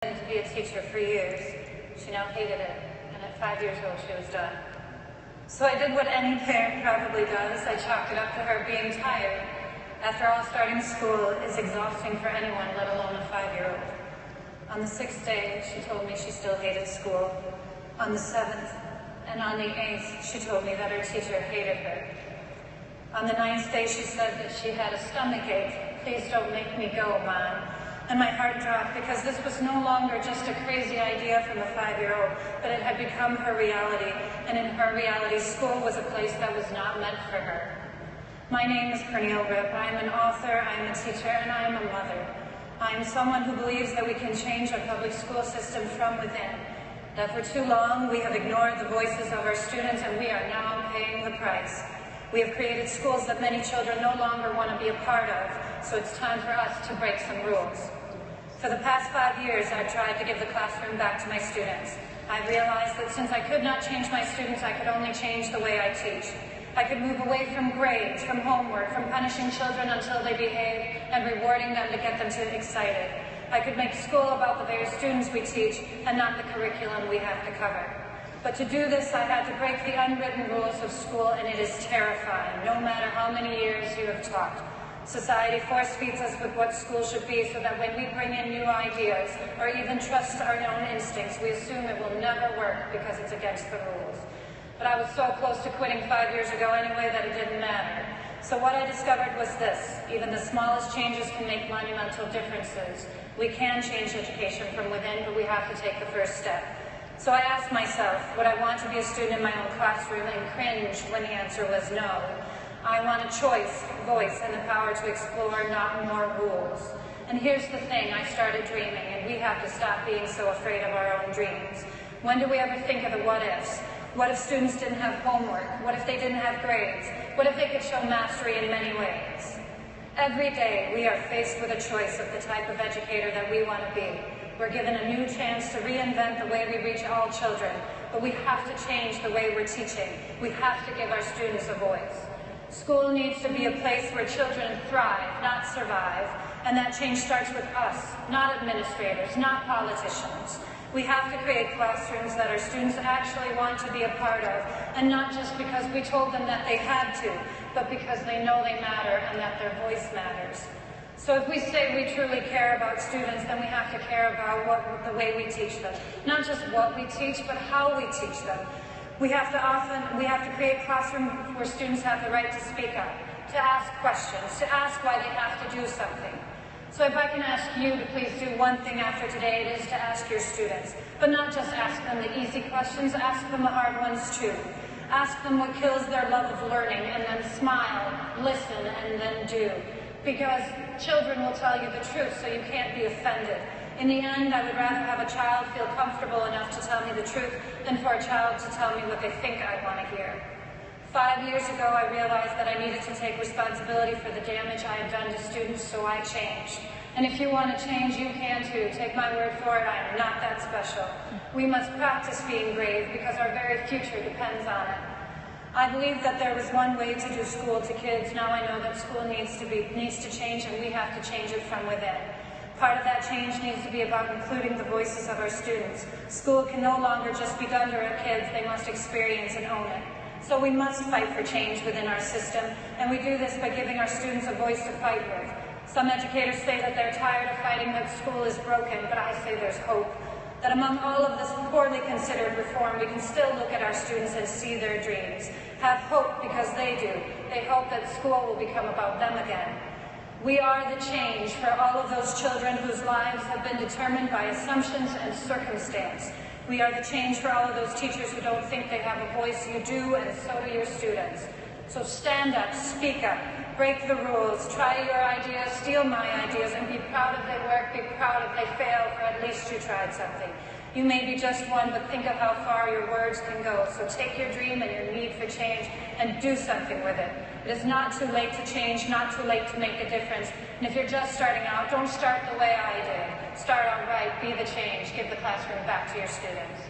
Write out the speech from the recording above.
To be a teacher for years. She now hated it, and at 5 years old she was done. So I did what any parent probably does. I chalked it up to her being tired. After all, starting school is exhausting for anyone, let alone a 5-year-old. On the 6th day, she told me she still hated school. On the 7th, and on the 8th, she told me that her teacher hated her. On the 9th day, she said that she had a stomach ache. Please don't make me go, Mom. And my heart dropped because this was no longer just a crazy idea from a 5-year-old, but it had become her reality. And in her reality, school was a place that was not meant for her. My name is Pernile Ripp. I am an author, I am a teacher, and I am a mother. I am someone who believes that we can change our public school system from within. That for too long, we have ignored the voices of our students, and we are now paying the price. We have created schools that many children no longer want to be a part of, so it's time for us to break some rules. For the past 5 years, I've tried to give the classroom back to my students. I realized that since I could not change my students, I could only change the way I teach. I could move away from grades, from homework, from punishing children until they behave, and rewarding them to get them too excited. I could make school about the very students we teach, and not the curriculum we have to cover. But to do this, I had to break the unwritten rules of school, and it is terrifying, no matter how many years you have taught. Society force-feeds us with what school should be so that when we bring in new ideas or even trust our own instincts, we assume it will never work because it's against the rules. But I was so close to quitting 5 years ago anyway that it didn't matter. So what I discovered was this: even the smallest changes can make monumental differences. We can change education from within, but we have to take the first step. So I asked myself, would I want to be a student in my own classroom, and cringe when the answer was no. I want a choice, voice, and the power to explore, not more rules. And here's the thing, I started dreaming, and we have to stop being so afraid of our own dreams. When do we ever think of the what-ifs? What if students didn't have homework? What if they didn't have grades? What if they could show mastery in many ways? Every day, we are faced with a choice of the type of educator that we want to be. We're given a new chance to reinvent the way we reach all children, but we have to change the way we're teaching. We have to give our students a voice. School needs to be a place where children thrive, not survive, and that change starts with us, not administrators, not politicians. We have to create classrooms that our students actually want to be a part of, and not just because we told them that they had to, but because they know they matter and that their voice matters. So if we say we truly care about students, then we have to care about the way we teach them. Not just what we teach, but how we teach them. We have to create classrooms where students have the right to speak up, to ask questions, to ask why they have to do something. So if I can ask you to please do one thing after today, it is to ask your students. But not just ask them the easy questions, ask them the hard ones too. Ask them what kills their love of learning, and then smile, listen, and then do. Because children will tell you the truth, so you can't be offended. In the end, I would rather have a child feel comfortable enough to tell me the truth than for a child to tell me what they think I want to hear. 5 years ago, I realized that I needed to take responsibility for the damage I had done to students, so I changed. And if you want to change, you can too. Take my word for it, I am not that special. We must practice being brave because our very future depends on it. I believe that there was one way to do school to kids. Now I know that school needs to change, and we have to change it from within. Part of that change needs to be about including the voices of our students. School can no longer just be done to our kids, they must experience and own it. So we must fight for change within our system, and we do this by giving our students a voice to fight with. Some educators say that they're tired of fighting, that school is broken, but I say there's hope. That among all of this poorly considered reform, we can still look at our students and see their dreams. Have hope because they do. They hope that school will become about them again. We are the change for all of those children whose lives have been determined by assumptions and circumstance. We are the change for all of those teachers who don't think they have a voice. You do, and so do your students. So stand up, speak up, break the rules, try your ideas, steal my ideas, and be proud if they work, be proud if they fail, for at least you tried something. You may be just one, but think of how far your words can go. So take your dream and your need for change and do something with it. It is not too late to change, not too late to make a difference. And if you're just starting out, don't start the way I did. Start out right, be the change, give the classroom back to your students.